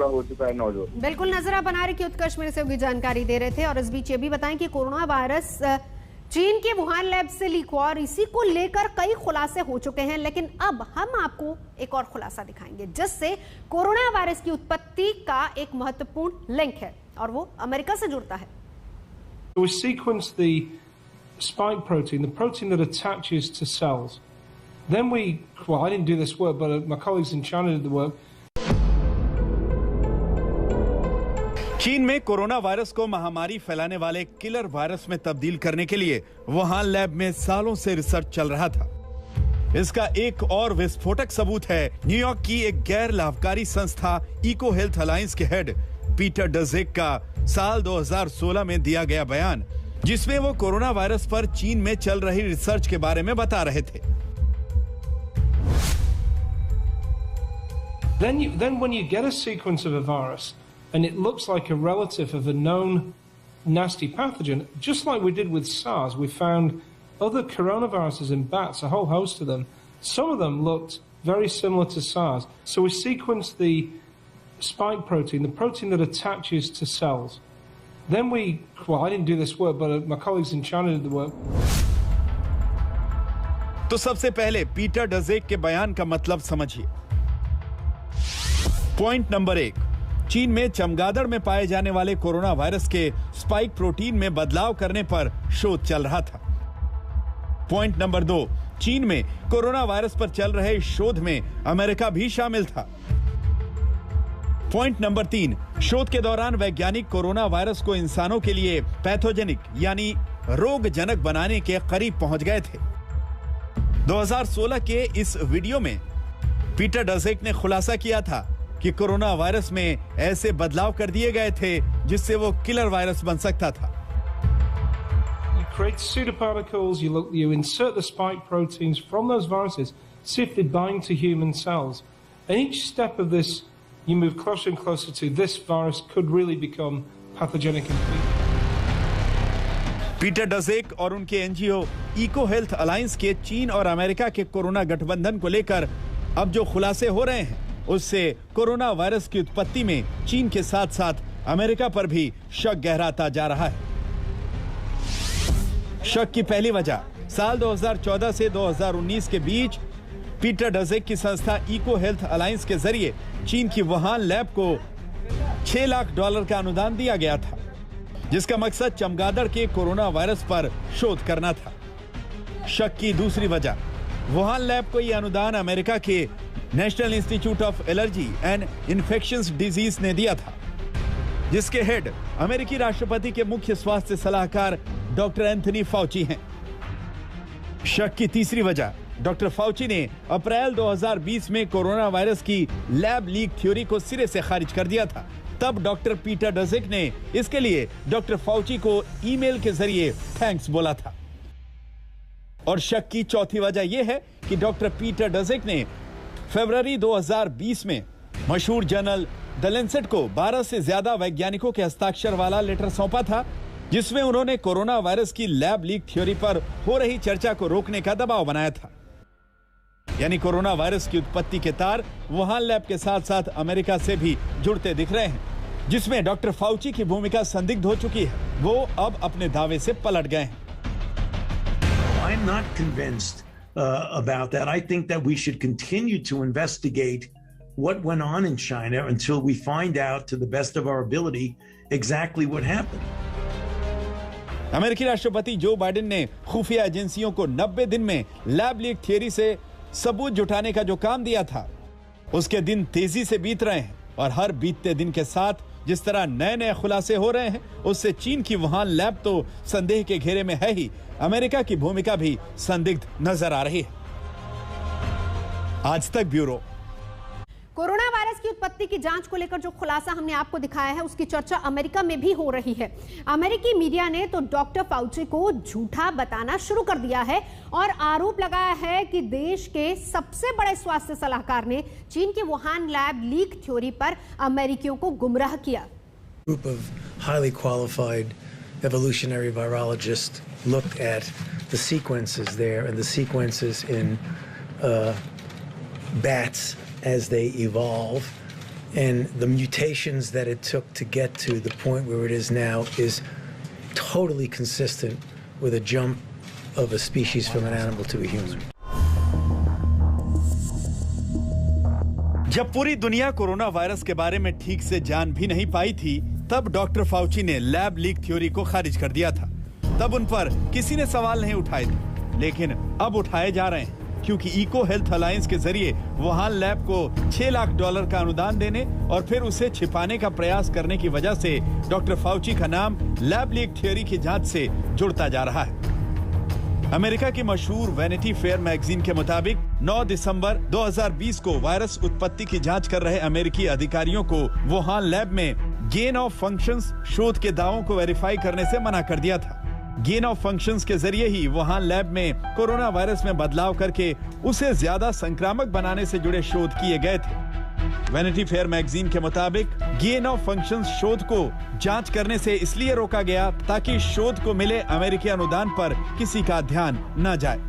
हो चुका है नौजवान। बिल्कुल नजर बना रहे कि उत्कर्ष मेरे से होगी जानकारी दे रहे थे। और इस बीच ये भी बताएं कि कोरोना वायरस चीन के वुहान लैब से लीक हुआ और इसी को लेकर कई खुलासे हो चुके हैं, लेकिन अब हम आपको एक और खुलासा दिखाएंगे जिससे कोरोना वायरस की उत्पत्ति का एक महत्वपूर्ण लिंक है और वो अमेरिका से जुड़ता है। We sequence the spike protein, the protein that attaches to cells. Then I didn't do this work, but my colleagues in China did the work. चीन में कोरोना वायरस को महामारी फैलाने वाले किलर वायरस में तब्दील करने के लिए वुहान लैब में सालों से रिसर्च चल रहा था। इसका एक और विस्फोटक सबूत है न्यूयॉर्क की एक गैर लाभकारी संस्था इको हेल्थ अलायंस के हेड पीटर डजेक का साल 2016 में दिया गया बयान, जिसमें वो कोरोना वायरस पर चीन में चल रही रिसर्च के बारे में बता रहे थे। Then when you get a sequence of a virus and it looks like a relative of a known nasty pathogen, just like we did with SARS, we found other coronaviruses in bats, a whole host of them. Some of them looked very similar to SARS. So we sequenced the spike protein, the protein that attaches to cells. Then I didn't do this work, but my colleagues in China did the work. तो सबसे पहले Peter डजेक के बयान का मतलब समझिए। Point number 1, चीन में चमगादड़ में पाए जाने वाले कोरोना वायरस के स्पाइक प्रोटीन में बदलाव करने पर शोध चल रहा था। पॉइंट नंबर 2, चीन में कोरोना वायरस पर चल रहे शोध में अमेरिका भी शामिल था। पॉइंट नंबर 3, शोध के दौरान वैज्ञानिक कोरोना वायरस को इंसानों के लिए पैथोजेनिक यानी रोगजनक बनाने के करीब पहुंच गए थे। 2016 के इस वीडियो में पीटर डजेक ने खुलासा किया था कि कोरोना वायरस में ऐसे बदलाव कर दिए गए थे जिससे वो किलर वायरस बन सकता था। You create pseudoparticles, you insert the spike proteins from those viruses, see if they bind to human cells. And each step of this, you move closer and closer to this virus could really become pathogenic in people. Peter Daszak और उनके NGO eco health alliance के चीन और America के corona गठबंधन को लेकर अब जो खुलासे हो रहे हैं उससे कोरोना वायरस की उत्पत्ति में चीन के साथ साथ अमेरिका पर भी शक गहराता जा रहा है। शक की पहली वजह साल 2014 से 2019 के बीच पीटर डजेक की संस्था इको हेल्थ अलायंस के जरिए चीन की वुहान लैब को $6 लाख का अनुदान दिया गया था, जिसका मकसद चमगादड़ के कोरोना वायरस पर शोध करना था। शक की दूसरी वजह, वुहान लैब को यह अनुदान अमेरिका के national institute of allergy and infections disease ने दिया था, जिसके हेड अमेरिकी राष्ट्रपति के मुख्य स्वास्थ्य सलाहकार डॉक्टर एंथनी फाउची हैं। शक की तीसरी वजह, डॉक्टर फाउची ने अप्रैल 2020 में कोरोना वायरस की लैब लीक थ्योरी को सिरे से खारिज कर दिया था। तब डॉक्टर पीटर डजेक ने इसके लिए डॉक्टर फाउची को ईमेल के जरिए थैंक्स बोला था। और शक की चौथी वजह यह है कि डॉक्टर पीटर डजेक ने फरवरी 2020 में मशहूर जर्नल द लैंसेट को 12 से ज्यादा वैज्ञानिकों के हस्ताक्षर वाला लेटर सौंपा था, जिसमें उन्होंने कोरोना वायरस की लैब लीक थ्योरी पर हो रही चर्चा को रोकने का दबाव बनाया था। यानी कोरोना वायरस की उत्पत्ति के तार वुहान लैब के साथ साथ अमेरिका से भी जुड़ते दिख रहे हैं, जिसमें डॉक्टर फाउची की भूमिका संदिग्ध हो चुकी है। वो अब अपने दावे से पलट गए हैं। I'm not convinced about that. I think that we should continue to investigate what went on in China until we find out, to the best of our ability, exactly what happened. अमेरिकी राष्ट्रपति Joe Biden ने खुफिया एजेंसियों को 90 दिन में lab leak theory से सबूत जुटाने का जो काम दिया था, उसके दिन तेजी से बीत रहे हैं और हर बीतते दिन के साथ जिस तरह नए नए खुलासे हो रहे हैं, उससे चीन की वुहान लैब तो संदेह के घेरे में है ही, अमेरिका की भूमिका भी संदिग्ध नजर आ रही है। आज तक ब्यूरो। कोरोना वायरस की उत्पत्ति की जांच को लेकर जो खुलासा हमने आपको दिखाया है उसकी चर्चा अमेरिका में भी हो रही है। अमेरिकी मीडिया ने तो डॉक्टर फाउची को झूठा बताना शुरू कर दिया है और आरोप लगाया है कि देश के सबसे बड़े स्वास्थ्य सलाहकार ने चीन की वुहान लैब लीक थ्योरी पर अमेरिकियों को गुमराह किया। Group of highly qualified evolutionary virologists looked at the sequences there and the sequences in bats as they evolve, And the mutations that it took to get to the point where it is now is totally consistent with a jump of a species from an animal to a human. जब पूरी दुनिया corona virus के बारे में ठीक से जान भी नहीं पाई थी, तब डॉक्टर फाउची ने लैब लीक थ्योरी को खारिज कर दिया था। तब उन पर किसी ने सवाल नहीं उठाए थे, लेकिन अब उठाए जा रहे हैं, क्योंकि इको हेल्थ अलायंस के जरिए वुहान लैब को $6 लाख का अनुदान देने और फिर उसे छिपाने का प्रयास करने की वजह से डॉक्टर फाउची का नाम लैब लीक थ्योरी की जांच से जुड़ता जा रहा है। अमेरिका की मशहूर वैनिटी फेयर मैगजीन के मुताबिक 9 दिसंबर 2020 को वायरस उत्पत्ति की जांच कर रहे अमेरिकी अधिकारियों को वुहान लैब में गेन ऑफ फंक्शंस शोध के दावों को वेरीफाई करने से मना कर दिया था। गेन ऑफ फंक्शंस के जरिए ही वुहान लैब में कोरोना वायरस में बदलाव करके उसे ज्यादा संक्रामक बनाने से जुड़े शोध किए गए थे। वैनिटी फेयर मैगजीन के मुताबिक गेन ऑफ फंक्शंस शोध को जांच करने से इसलिए रोका गया ताकि शोध को मिले अमेरिकी अनुदान पर किसी का ध्यान न जाए।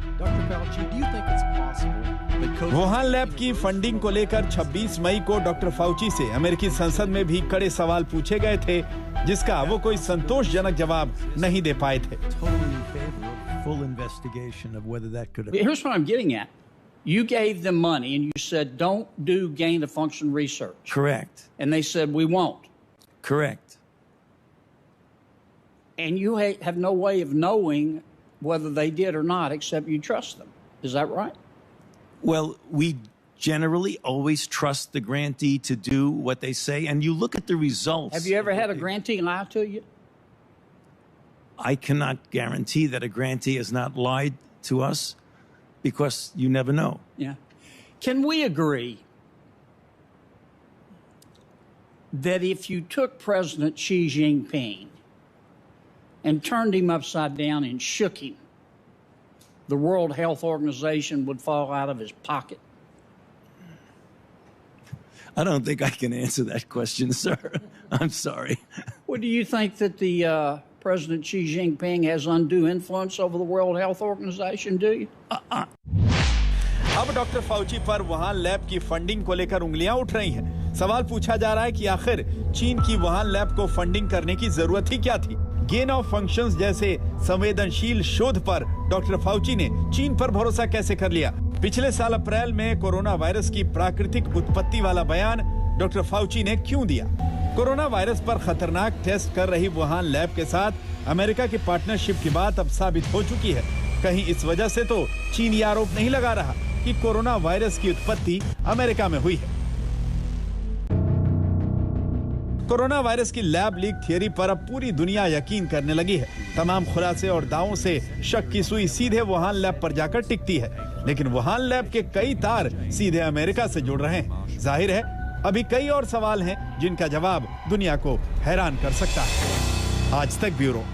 वुहान लैब की फंडिंग को लेकर 26 मई को डॉक्टर फाउची से अमेरिकी संसद में भी कड़े सवाल पूछे गए थे, जिसका वो कोई संतोषजनक जवाब नहीं दे पाए थे। Here's what I'm getting at. You gave them money and you said, don't do gain of function research. Correct. And they said, we won't. Correct. And you have no way of knowing whether they did or not, except you trust them. Is that right? Well, we generally always trust the grantee to do what they say, and you look at the results. Have you ever had a grantee lie to you? I cannot guarantee that a grantee has not lied to us, because you never know. Yeah. Can we agree that if you took President Xi Jinping and turned him upside down and shook him, the World Health Organization would fall out of his pocket? I don't think I can answer that question, sir. I'm sorry. Well, do you think that the President Xi Jinping has undue influence over the World Health Organization, do you? अब doctor Fauci पर Wuhan lab की funding को लेकर उंगलियां उठ रही हैं। सवाल पूछा जा रहा है कि आखिर चीन की वुहान लैब को फंडिंग करने की जरूरत ही क्या थी। गेन ऑफ फंक्शंस जैसे संवेदनशील शोध पर डॉक्टर फाउची ने चीन पर भरोसा कैसे कर लिया। पिछले साल अप्रैल में कोरोना वायरस की प्राकृतिक उत्पत्ति वाला बयान डॉक्टर फाउची ने क्यों दिया। कोरोना वायरस पर खतरनाक टेस्ट कर रही वुहान लैब के साथ अमेरिका की पार्टनरशिप की बात अब साबित हो चुकी है। कहीं इस वजह से तो चीन ये आरोप नहीं लगा रहा कि कोरोना वायरस की उत्पत्ति अमेरिका में हुई है। कोरोना वायरस की लैब लीक थियरी पर अब पूरी दुनिया यकीन करने लगी है। तमाम खुलासे और दावों से शक की सुई सीधे वुहान लैब पर जाकर टिकती है, लेकिन वुहान लैब के कई तार सीधे अमेरिका से जुड़ रहे हैं। जाहिर है अभी कई और सवाल हैं जिनका जवाब दुनिया को हैरान कर सकता है। आज तक ब्यूरो।